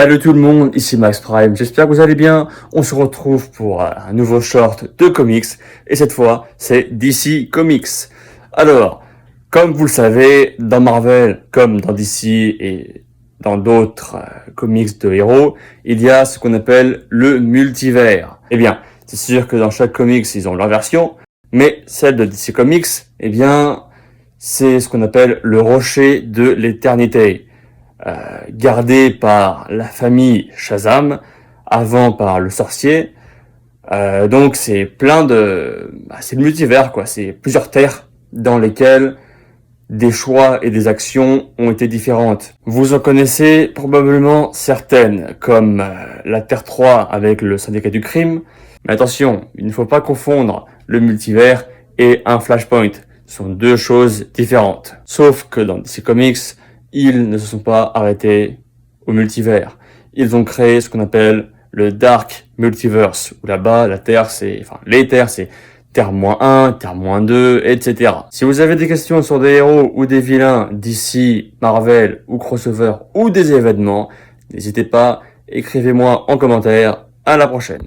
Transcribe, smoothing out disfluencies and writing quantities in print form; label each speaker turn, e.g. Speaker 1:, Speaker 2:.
Speaker 1: Salut tout le monde, ici Max Prime, j'espère que vous allez bien. On se retrouve pour un nouveau short de comics, et cette fois, c'est DC Comics. Alors, comme vous le savez, dans Marvel, comme dans DC et dans d'autres comics de héros, il y a ce qu'on appelle le multivers. Eh bien, c'est sûr que dans chaque comics, ils ont leur version, mais celle de DC Comics, eh bien, c'est ce qu'on appelle le rocher de l'éternité. Gardé par la famille Shazam, avant par le sorcier. Donc c'est plein de... c'est le multivers, quoi. C'est plusieurs terres dans lesquelles des choix et des actions ont été différentes. Vous en connaissez probablement certaines, comme la Terre 3 avec le syndicat du crime. Mais attention, il ne faut pas confondre le multivers et un Flashpoint. Ce sont deux choses différentes. Sauf que dans DC Comics, ils ne se sont pas arrêtés au multivers. Ils ont créé ce qu'on appelle le Dark Multiverse, où là-bas, la Terre, les terres, c'est Terre -1, Terre -2, etc. Si vous avez des questions sur des héros ou des vilains d'ici, Marvel ou crossover ou des événements, n'hésitez pas, écrivez-moi en commentaire. À la prochaine.